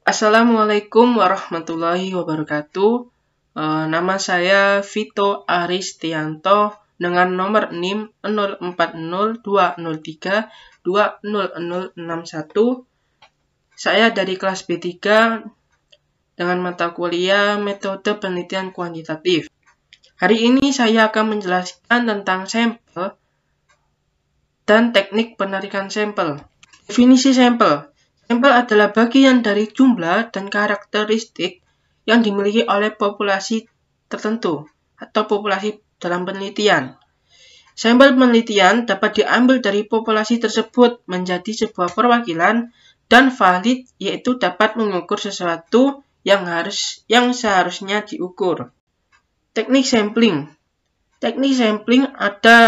Assalamualaikum warahmatullahi wabarakatuh. Nama saya Vito Aristianto dengan nomor NIM 040203200061. Saya dari kelas B3 dengan mata kuliah metode penelitian kuantitatif. Hari ini saya akan menjelaskan tentang sampel dan teknik penarikan sampel. Definisi sampel. Sampel adalah bagian dari jumlah dan karakteristik yang dimiliki oleh populasi tertentu atau populasi dalam penelitian. Sampel penelitian dapat diambil dari populasi tersebut menjadi sebuah perwakilan dan valid, yaitu dapat mengukur sesuatu yang seharusnya diukur. Teknik sampling. Teknik sampling ada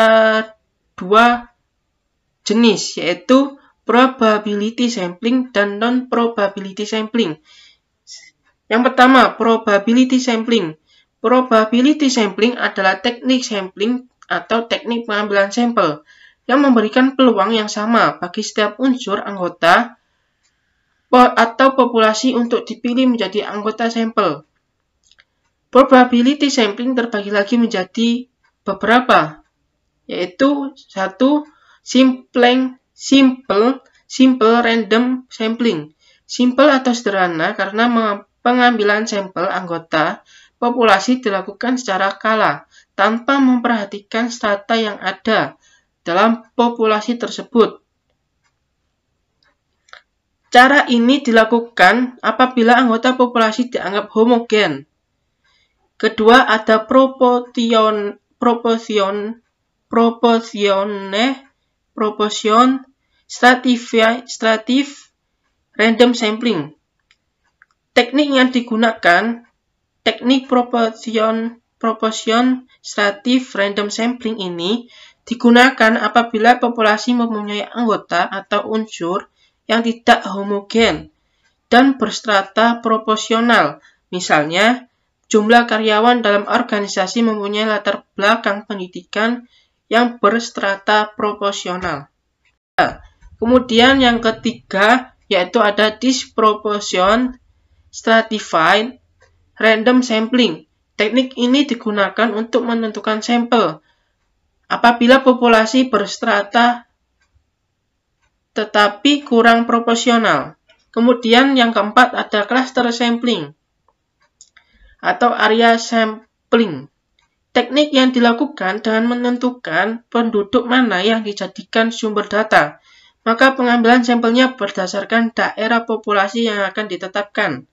dua jenis, yaitu probability sampling dan non-probability sampling. Yang pertama, probability sampling. Probability sampling adalah teknik sampling atau teknik pengambilan sampel yang memberikan peluang yang sama bagi setiap unsur anggota atau populasi untuk dipilih menjadi anggota sampel. Probability sampling terbagi lagi menjadi beberapa, yaitu 1. Simple random sampling. Simple atau sederhana karena pengambilan sampel anggota populasi dilakukan secara kala tanpa memperhatikan strata yang ada dalam populasi tersebut. Cara ini dilakukan apabila anggota populasi dianggap homogen. Kedua, ada proportion stratified random sampling. Teknik yang digunakan, teknik proportion stratified random sampling ini digunakan apabila populasi mempunyai anggota atau unsur yang tidak homogen dan berstrata proporsional. Misalnya, jumlah karyawan dalam organisasi mempunyai latar belakang pendidikan yang berstrata proporsional. Kemudian yang ketiga, yaitu ada disproportion stratified random sampling. Teknik ini digunakan untuk menentukan sampel apabila populasi berstrata tetapi kurang proporsional. Kemudian yang keempat ada cluster sampling atau area sampling. Teknik yang dilakukan dengan menentukan penduduk mana yang dijadikan sumber data. Maka pengambilan sampelnya berdasarkan daerah populasi yang akan ditetapkan.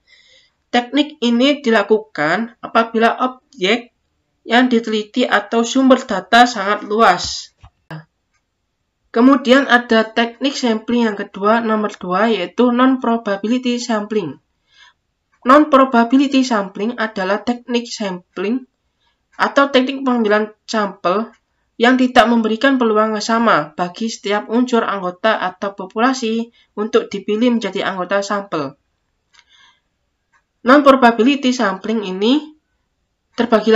Teknik ini dilakukan apabila objek yang diteliti atau sumber data sangat luas. Kemudian ada teknik sampling yang kedua, nomor 2, yaitu non-probability sampling. Non-probability sampling adalah teknik sampling atau teknik pengambilan sampel yang tidak memberikan peluang yang sama bagi setiap unsur anggota atau populasi untuk dipilih menjadi anggota sampel. Non-probability sampling ini terbagi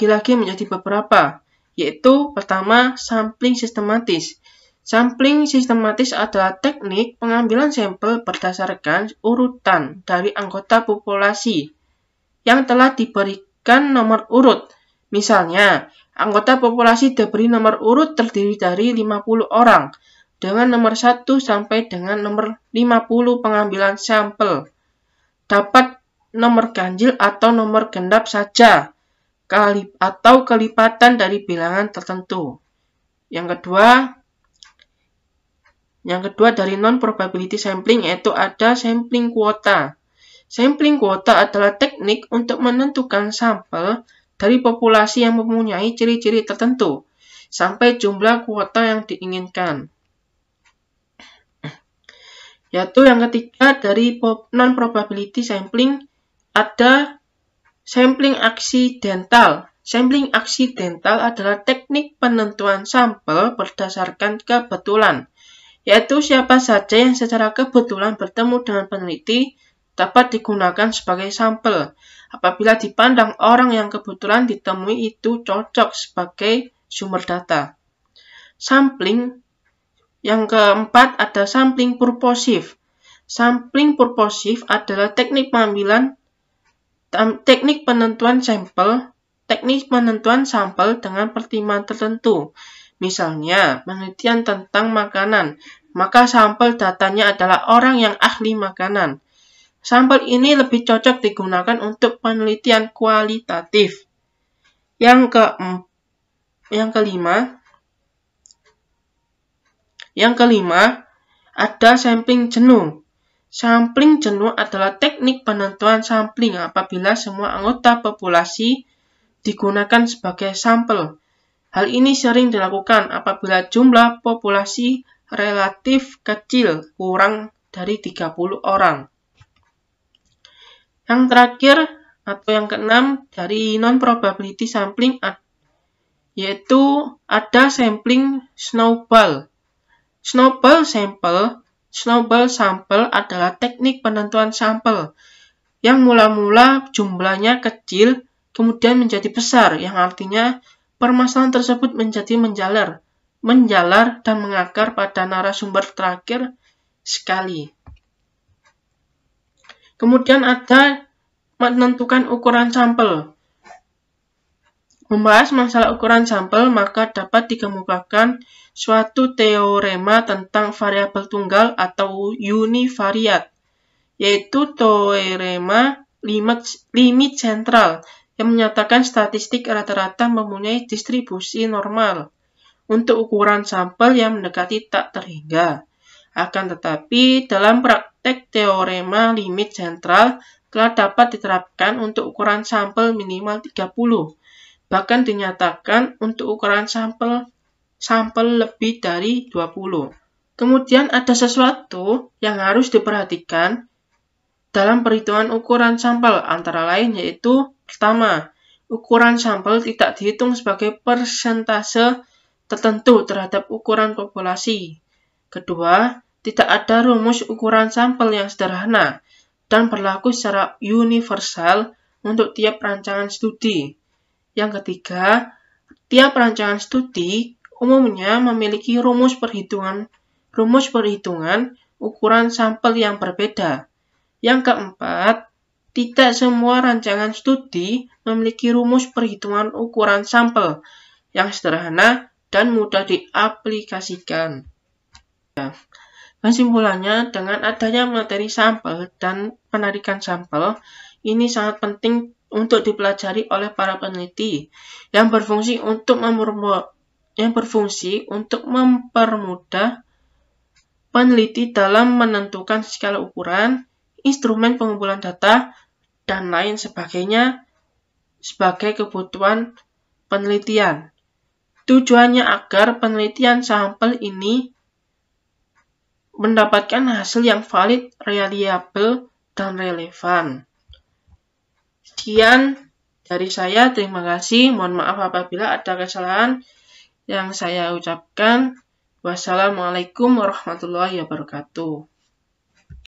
lagi menjadi beberapa, yaitu pertama, sampling sistematis. Sampling sistematis adalah teknik pengambilan sampel berdasarkan urutan dari anggota populasi yang telah diberikan nomor urut. Misalnya, anggota populasi diberi nomor urut terdiri dari 50 orang dengan nomor 1 sampai dengan nomor 50 pengambilan sampel. Dapat nomor ganjil atau nomor genap saja atau kelipatan dari bilangan tertentu. Yang kedua dari non-probability sampling, yaitu ada sampling kuota. Sampling kuota adalah teknik untuk menentukan sampel dari populasi yang mempunyai ciri-ciri tertentu sampai jumlah kuota yang diinginkan. Yaitu yang ketiga dari non-probability sampling ada sampling aksidental. Sampling aksidental adalah teknik penentuan sampel berdasarkan kebetulan, yaitu siapa saja yang secara kebetulan bertemu dengan peneliti dapat digunakan sebagai sampel apabila dipandang orang yang kebetulan ditemui itu cocok sebagai sumber data. Sampling yang keempat ada sampling purposive. Sampling purposive adalah teknik penentuan sampel dengan pertimbangan tertentu. Misalnya, penelitian tentang makanan, maka sampel datanya adalah orang yang ahli makanan. Sampel ini lebih cocok digunakan untuk penelitian kualitatif. Yang kelima, ada sampling jenuh. Sampling jenuh adalah teknik penentuan sampling apabila semua anggota populasi digunakan sebagai sampel. Hal ini sering dilakukan apabila jumlah populasi relatif kecil, kurang dari 30 orang. Yang terakhir atau yang keenam dari non-probability sampling yaitu ada sampling snowball. Snowball sampel adalah teknik penentuan sampel yang mula-mula jumlahnya kecil kemudian menjadi besar, yang artinya permasalahan tersebut menjadi menjalar dan mengakar pada narasumber terakhir sekali. Kemudian ada menentukan ukuran sampel. Membahas masalah ukuran sampel, maka dapat dikemukakan suatu teorema tentang variabel tunggal atau univariat, yaitu teorema limit sentral yang menyatakan statistik rata-rata mempunyai distribusi normal untuk ukuran sampel yang mendekati tak terhingga. Akan tetapi, dalam praktek teorema limit sentral telah dapat diterapkan untuk ukuran sampel minimal 30. Bahkan dinyatakan untuk ukuran sampel lebih dari 20. Kemudian ada sesuatu yang harus diperhatikan dalam perhitungan ukuran sampel, antara lain yaitu pertama, ukuran sampel tidak dihitung sebagai persentase tertentu terhadap ukuran populasi. Kedua, tidak ada rumus ukuran sampel yang sederhana dan berlaku secara universal untuk tiap rancangan studi. Yang ketiga, tiap rancangan studi umumnya memiliki rumus perhitungan ukuran sampel yang berbeda. Yang keempat, tidak semua rancangan studi memiliki rumus perhitungan ukuran sampel yang sederhana dan mudah diaplikasikan. Kesimpulannya, dengan adanya materi sampel dan penarikan sampel, ini sangat penting untuk dipelajari oleh para peneliti yang berfungsi untuk mempermudah peneliti dalam menentukan skala ukuran, instrumen pengumpulan data, dan lain sebagainya sebagai kebutuhan penelitian. Tujuannya agar penelitian sampel ini mendapatkan hasil yang valid, reliable, dan relevan. Sekian dari saya, terima kasih. Mohon maaf apabila ada kesalahan yang saya ucapkan. Wassalamualaikum warahmatullahi wabarakatuh.